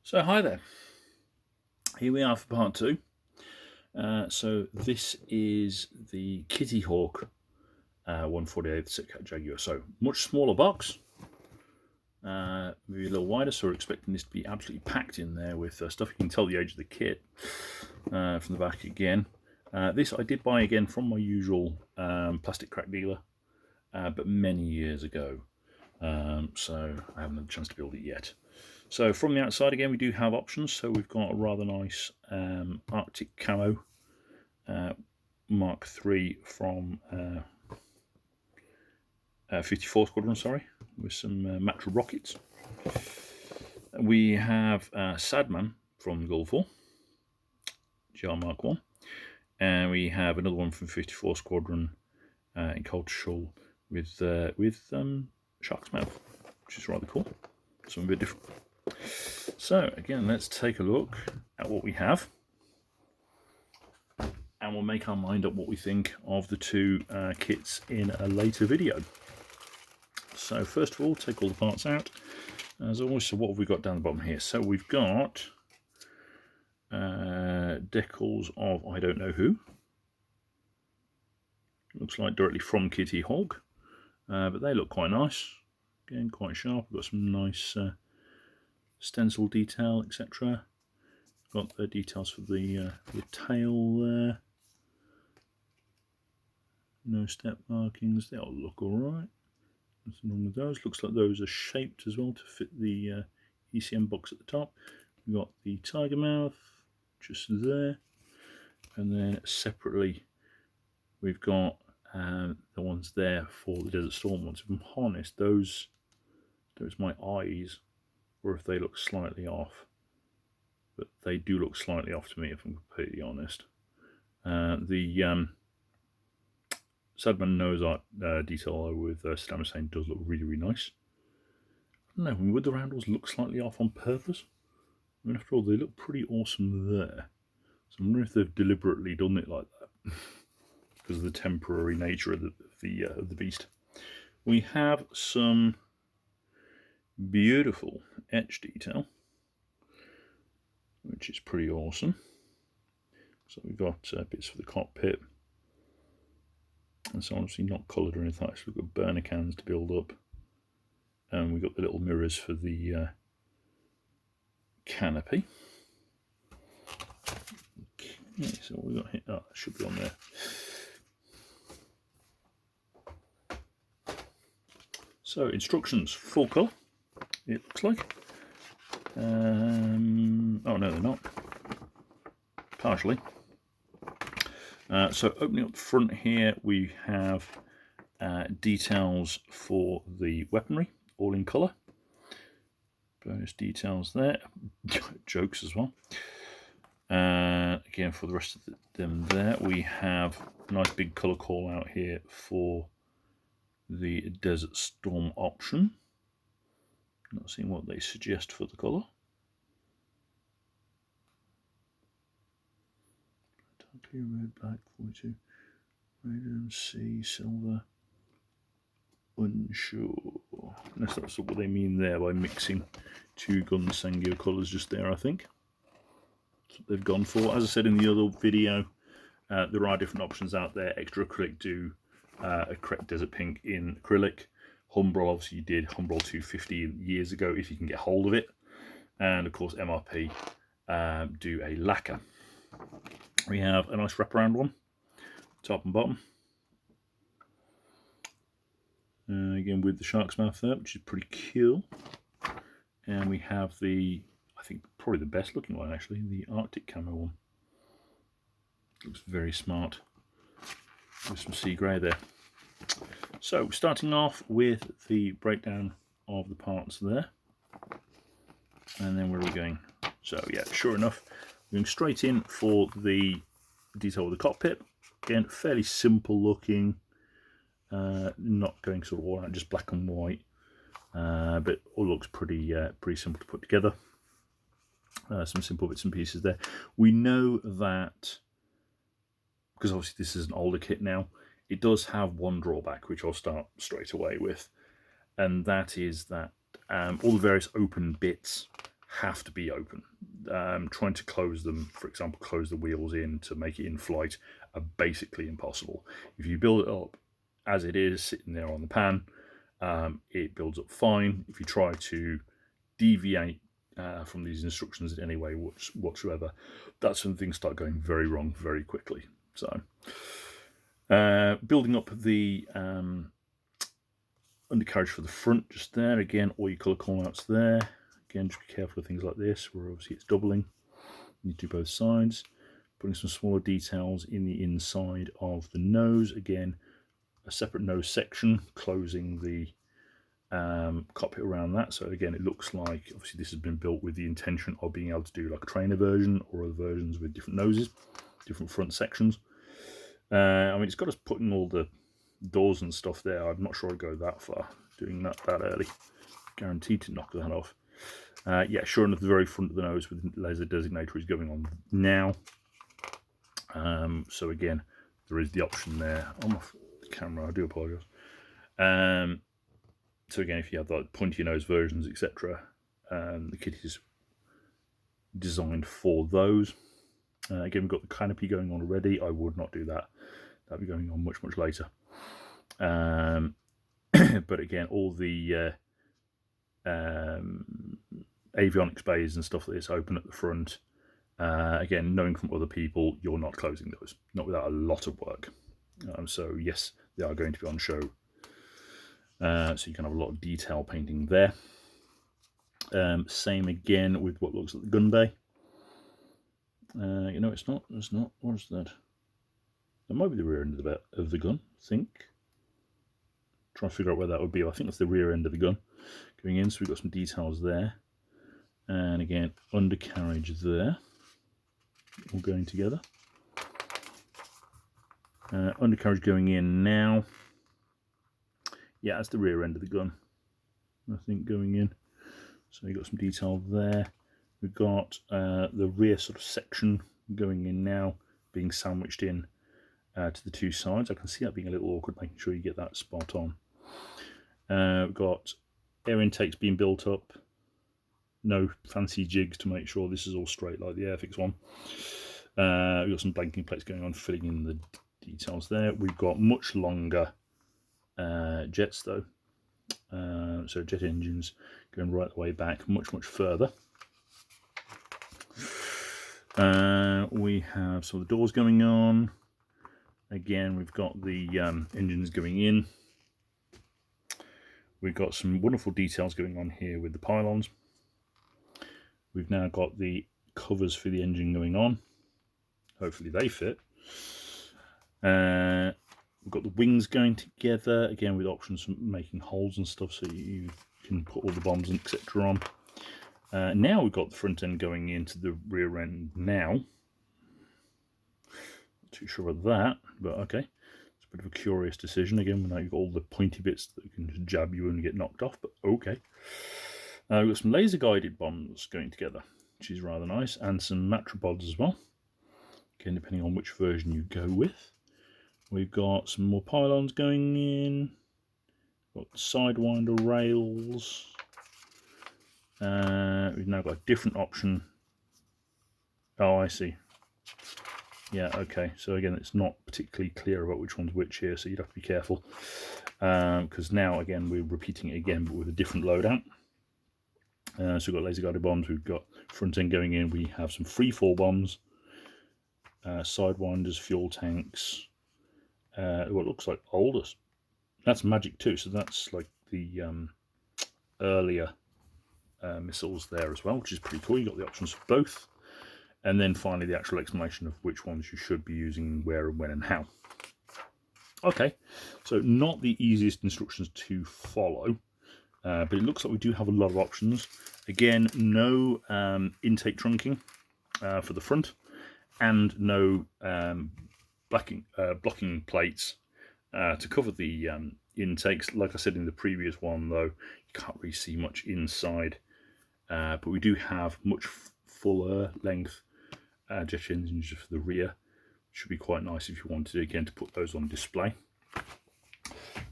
So hi there, here we are for part two. So this is the Kittyhawk 1/48 SEPECAT Jaguar. So much smaller box, maybe a little wider, so we're expecting this to be absolutely packed in there with stuff. You can tell the age of the kit from the back again. This I did buy again from my usual plastic crack dealer, but many years ago. So I haven't had a chance to build it yet. So from the outside again, we do have options. So we've got a rather nice Arctic camo Mark III from 54 Squadron, sorry, with some Matra rockets. We have Sadman from Gulf War, GR Mark I, and we have another one from 54 Squadron in Cold Shoal with Shark's Mouth, which is rather cool, something a bit different. So again, let's take a look at what we have, and we'll make our mind up what we think of the two kits in a later video. So first of all, take all the parts out as always. So what have we got down the bottom here? So we've got decals of I don't know who. Looks like directly from Kittyhawk, but they look quite nice. Again, quite sharp. We've got some nice stencil detail, etc. Got the details for the tail there. No step markings. They all look alright. Nothing wrong with those. Looks like those are shaped as well to fit the ECM box at the top. We've got the tiger mouth just there, and then separately we've got the ones there for the Desert Storm ones. If I'm honest, those my eyes, or if they look slightly off, but they do look slightly off to me if I'm completely honest. The Sadman nose art detail with Saddam Hussein does look really, really nice. I don't know, would the roundels look slightly off on purpose? I mean, after all, they look pretty awesome there. So I wonder if they've deliberately done it like that because of the temporary nature of the beast. We have some beautiful etch detail, which is pretty awesome. So we've got bits for the cockpit, and so obviously not coloured or anything. So we've got burner cans to build up, and we've got the little mirrors for the canopy. Okay, so what we've got here, that should be on there. So instructions, full colour, it looks like. Oh no, they're not. Partially. So opening up the front here, we have details for the weaponry, all in colour. Bonus details there, jokes as well. Again, for the rest of them there, we have a nice big colour call out here for the Desert Storm option. Not seeing what they suggest for the colour. Red, black, 42, radium, C, silver, unsure. Unless that's what they mean there by mixing two Gunsangyo colours just there, I think. That's what they've gone for. As I said in the other video, there are different options out there. Extra Acrylic do a correct desert pink in acrylic. Humbrol obviously did Humbrol 250 years ago if you can get hold of it. And of course MRP do a lacquer. We have a nice wraparound one, top and bottom. Again with the shark's mouth there, which is pretty cool. And we have the, I think probably the best looking one actually, the Arctic camo one. Looks very smart with some sea grey there. So starting off with the breakdown of the parts there. And then where are we going? So yeah, sure enough, we're going straight in for the detail of the cockpit. Again, fairly simple looking, not going sort of all out, just black and white, but all looks pretty simple to put together. Some simple bits and pieces there. We know that, because obviously this is an older kit now, it does have one drawback, which I'll start straight away with, and that is that all the various open bits have to be open. Trying to close them, for example, close the wheels in to make it in flight, are basically impossible. If you build it up as it is sitting there on the pan, it builds up fine. If you try to deviate from these instructions in any way whatsoever, that's when things start going very wrong very quickly. So building up the undercarriage for the front, just there again, all your colour call-outs there. Again, just be careful of things like this where obviously it's doubling. You need to do both sides. Putting some smaller details in the inside of the nose. Again, a separate nose section, closing the cockpit around that. So again, it looks like obviously this has been built with the intention of being able to do like a trainer version or other versions with different noses, different front sections. I mean, it's got us putting all the doors and stuff there. I'm not sure I'd go that far doing that early. Guaranteed to knock that off. Yeah, sure enough, the very front of the nose with laser designator is going on now. So again, there is the option there on my camera. I do apologise. So again, if you have like pointy nose versions, etc., the kit is designed for those. Again, we've got the canopy going on already. I would not do that. That'll be going on much later. But again, all the avionics bays and stuff like this open at the front. Again, knowing from other people, you're not closing those, not without a lot of work. So yes, they are going to be on show. So you can have a lot of detail painting there. Same again with what looks like the gun bay. You know, it's not. What is that? That might be the rear end of the gun, I think. Trying to figure out where that would be. I think that's the rear end of the gun going in. So we've got some details there. And again, undercarriage there. All going together. Undercarriage going in now. Yeah, that's the rear end of the gun, I think, going in. So you've got some detail there. We've got the rear sort of section going in now, being sandwiched in to the two sides. I can see that being a little awkward, making sure you get that spot on. We've got air intakes being built up. No fancy jigs to make sure this is all straight like the Airfix one. We've got some blanking plates going on, filling in the details there. We've got much longer jets though. So jet engines going right the way back, much further. We have some of the doors going on. Again, we've got the engines going in. We've got some wonderful details going on here with the pylons. We've now got the covers for the engine going on. Hopefully they fit. We've got the wings going together, again with options for making holes and stuff so you can put all the bombs and etc. on. Now we've got the front end going into the rear end now. Not too sure about that, but okay. It's a bit of a curious decision. Again, now you've got all the pointy bits that can just jab you and get knocked off, but okay. We've got some laser guided bombs going together, which is rather nice, and some matropods as well. Again, depending on which version you go with. We've got some more pylons going in. Got sidewinder rails. We've now got a different option. Oh, I see. Yeah, okay. So again, it's not particularly clear about which one's which here, so you'd have to be careful. Because now, again, we're repeating it again, but with a different loadout. So we've got laser guided bombs. We've got front end going in. We have some free fall bombs. Sidewinders, fuel tanks. What looks like oldest. That's Magic 2, so that's like the earlier missiles there as well, which is pretty cool. You got the options for both, and then finally the actual explanation of which ones you should be using, where and when and how. Okay, so not the easiest instructions to follow, but it looks like we do have a lot of options. Again, no intake trunking for the front, and no blocking plates to cover the intakes. Like I said in the previous one, though, you can't really see much inside, but we do have much fuller length jet engines for the rear. Should be quite nice if you wanted, again, to put those on display.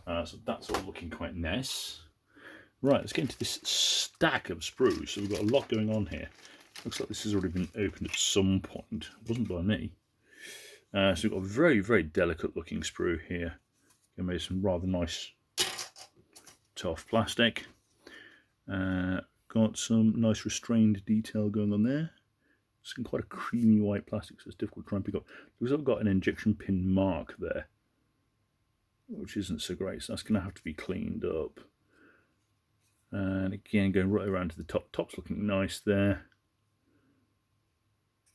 So that's all looking quite nice. Right, let's get into this stack of sprues. So we've got a lot going on here. Looks like this has already been opened at some point. It wasn't by me. So we've got a very, very delicate looking sprue here. It made some rather nice tough plastic. Got some nice restrained detail going on there. It's in quite a creamy white plastic, so it's difficult to try and pick up. We've also got an injection pin mark there, which isn't so great, so that's going to have to be cleaned up. And again, going right around to the top. Top's looking nice there.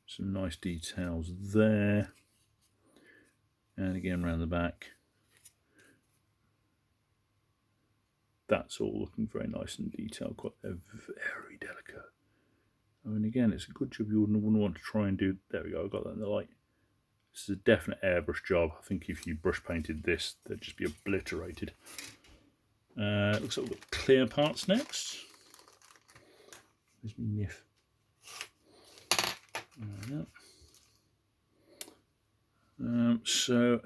Some nice details there. And again, around the back. That's all looking very nice and detailed. Quite very delicate. I mean, again, it's a good job you wouldn't want to try and do. There we go, I've got that in the light. This is a definite airbrush job. I think if you brush painted this, they'd just be obliterated. Looks like we've got clear parts next. There's my NIF. So,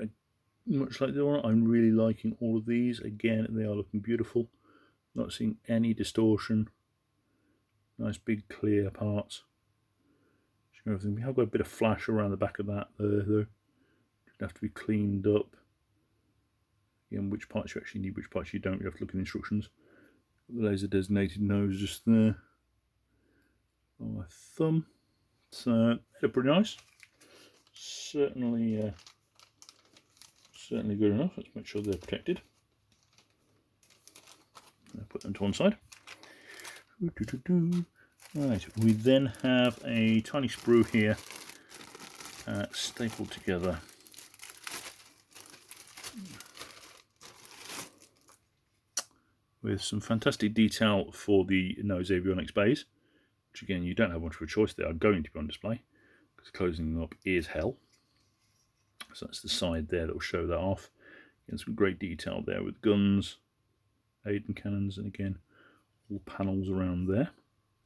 much like the one, I'm really liking all of these. Again, they are looking beautiful. Not seeing any distortion. Nice big clear parts. Everything. We have got a bit of flash around the back of that there, though. It'd have to be cleaned up. Again, which parts you actually need, which parts you don't. You have to look in the instructions. The laser designated nose just there. On my thumb. So they're pretty nice. Certainly good enough. Let's make sure they're protected. I'll put them to one side. Right, we then have a tiny sprue here stapled together. With some fantastic detail for the nose avionics bays, which again you don't have much of a choice. They are going to be on display because closing them up is hell. So that's the side there that will show that off. Again, some great detail there with guns, Aiden cannons, and again all panels around there.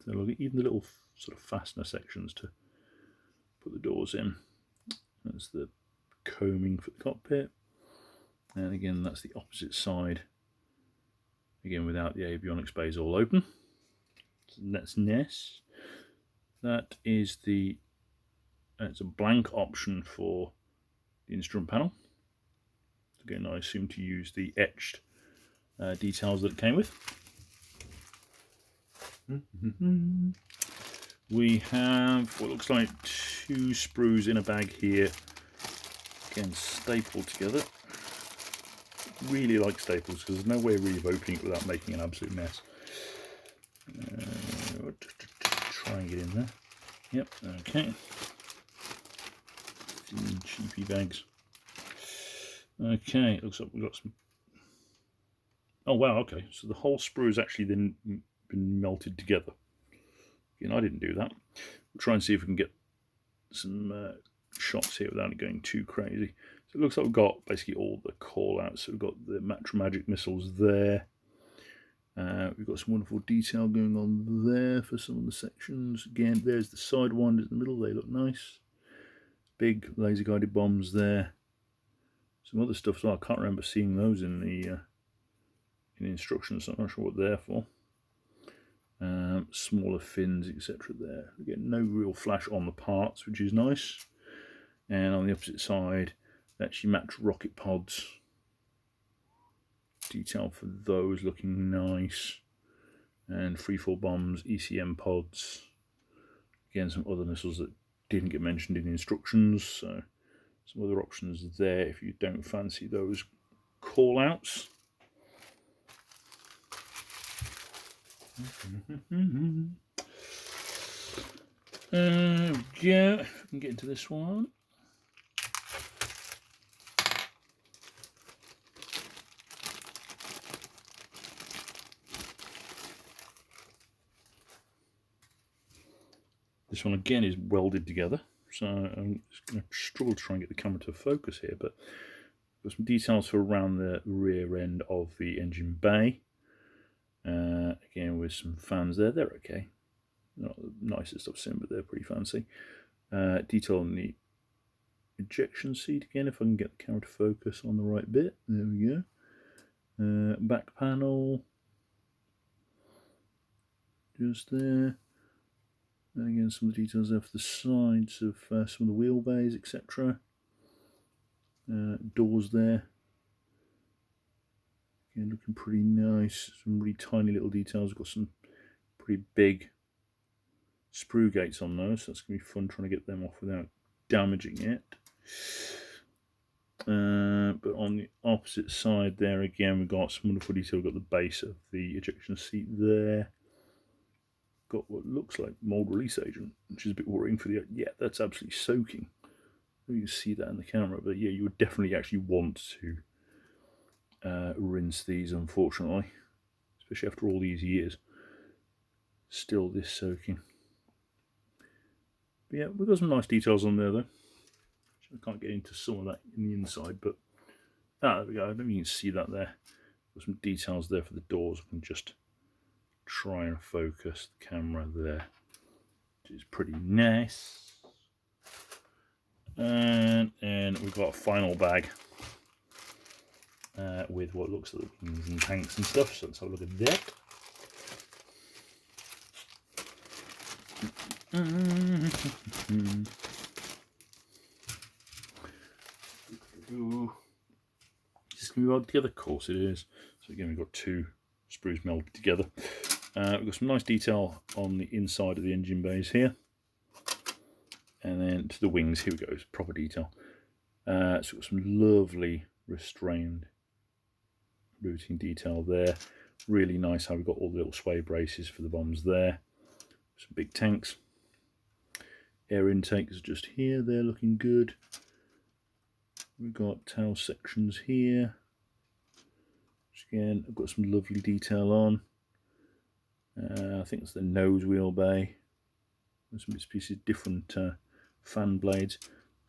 So look at even the little sort of fastener sections to put the doors in. That's the combing for the cockpit, and again that's the opposite side. Again, without the avionics bays all open. So that's NES. That is it's a blank option for the instrument panel. Again, I assume to use the etched details that it came with. We have what looks like 2 sprues in a bag here. Again, stapled together. Really like staples because there's no way really of opening it without making an absolute mess. Try and get in there. Yep, okay. Cheapy bags. Okay, looks like we've got some. Oh wow, okay. So the whole sprue has actually then been melted together. Again, I didn't do that. We'll try and see if we can get some shots here without it going too crazy. So it looks like we've got basically all the call outs. So we've got the Magic missiles there. We've got some wonderful detail going on there for some of the sections. Again, there's the side winders in the middle. They look nice. Big laser guided bombs there. Some other stuff as well. I can't remember seeing those in the instructions, so I'm not sure what they're for. Smaller fins, etc. there. Again, no real flash on the parts, which is nice. And on the opposite side, they actually match rocket pods. Detail for those looking nice. And freefall bombs, ECM pods. Again, some other missiles that didn't get mentioned in the instructions. So some other options there if you don't fancy those call outs. There we go. If we can get into this one. This one again is welded together, so I'm just going to struggle to try and get the camera to focus here, but got some details for around the rear end of the engine bay. Again, with some fans there, they're okay. Not the nicest I've seen, but they're pretty fancy. Detail on the ejection seat again, if I can get the camera to focus on the right bit. There we go. Back panel. just there. And again, some of the details there for the sides of some of the wheel bays, etc. Doors there. Again, looking pretty nice. Some really tiny little details. We've got some pretty big sprue gates on those, so that's going to be fun trying to get them off without damaging it. But on the opposite side there, again, we've got some wonderful detail. We've got the base of the ejection seat there. Got what looks like mold release agent, which is a bit worrying for the... Yeah, that's absolutely soaking. You can see that in the camera, but yeah, you would definitely actually want to rinse these, unfortunately, especially after all these years. Still this soaking. But yeah, we've got some nice details on there though. I can't get into some of that in the inside, but there we go. I don't know if you can see that there. Got some details there for the doors. I can just try and focus the camera there, which is pretty nice. And we've got a final bag with what looks like wings and tanks and stuff. So let's have a look at that. Is this going to be welded together? Of course it is. So again, we've got two sprues melded together. We've got some nice detail on the inside of the engine bays here. And then to the wings, here we go, proper detail. So we've got some lovely restrained routing detail there. Really nice how we've got all the little sway braces for the bombs there. Some big tanks. Air intakes just here, they're looking good. We've got tail sections here. Which again, I've got some lovely detail on. I think it's the nose wheel bay. There's some pieces, different fan blades.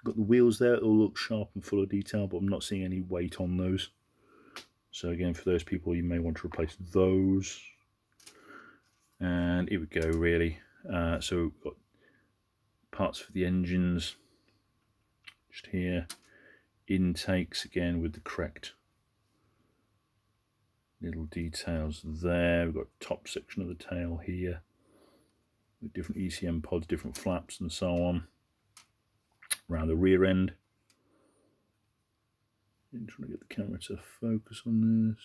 Got the wheels there, it all looks sharp and full of detail, but I'm not seeing any weight on those. So again, for those people, you may want to replace those. And here we go, really. So we've got parts for the engines just here. Intakes again with the correct little details there. We've got top section of the tail here with different ECM pods, different flaps and so on. Around the rear end. I'm trying to get the camera to focus on this.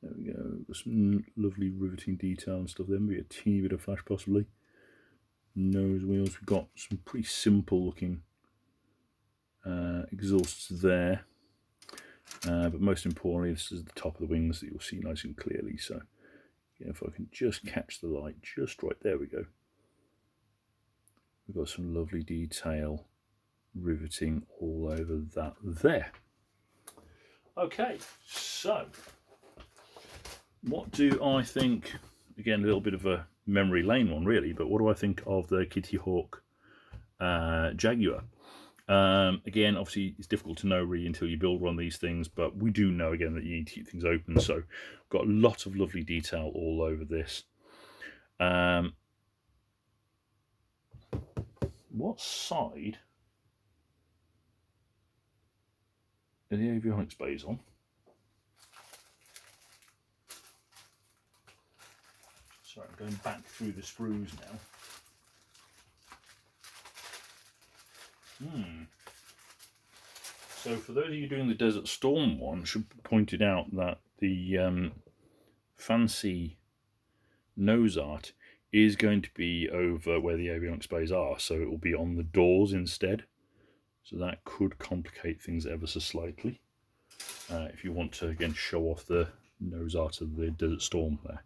There we go. We've got some lovely riveting detail and stuff there. Maybe a teeny bit of flash possibly. Nose wheels. We've got some pretty simple looking exhausts there. But most importantly, this is the top of the wings that you'll see nice and clearly. So yeah, if I can just catch the light just right there, we go. We've got some lovely detail riveting all over that there. Okay, so what do I think? Again, a little bit of a memory lane one really, but what do I think of the Kittyhawk Jaguar? Again, obviously it's difficult to know really until you build one of these things, but we do know again that you need to keep things open. So got a lot of lovely detail all over this. What side are the avionics bays on? Sorry, I'm going back through the sprues now. So for those of you doing the Desert Storm one, I should point it out that the fancy nose art is going to be over where the avionics bays are, so it will be on the doors instead. So that could complicate things ever so slightly. If you want to again show off the nose art of the Desert Storm there.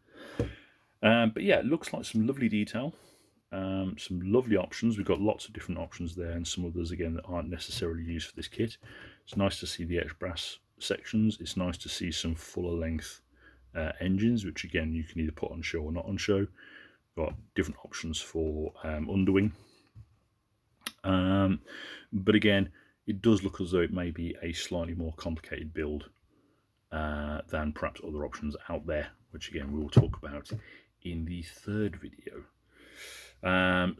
But yeah, it looks like some lovely detail. Some lovely options. We've got lots of different options there, and some others again that aren't necessarily used for this kit. It's nice to see the X-brass sections. It's nice to see some fuller length engines, which again you can either put on show or not on show. Got different options for underwing. But again, it does look as though it may be a slightly more complicated build than perhaps other options out there, which again we will talk about in the third video.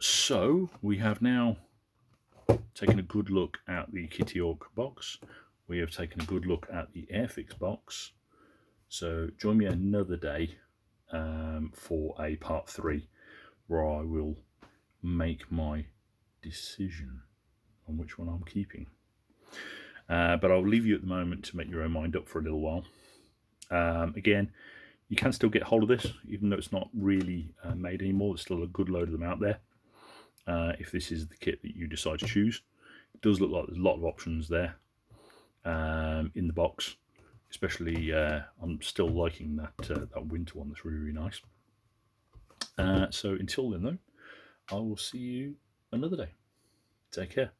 So we have now taken a good look at the Kittyhawk box. We have taken a good look at the Airfix box. So join me another day for a part 3 where I will make my decision on which one I'm keeping. But I'll leave you at the moment to make your own mind up for a little while. Again, you can still get hold of this, even though it's not really made anymore. There's still a good load of them out there. If this is the kit that you decide to choose, it does look like there's a lot of options there in the box. Especially, I'm still liking that winter one. That's really, really nice. So until then, though, I will see you another day. Take care.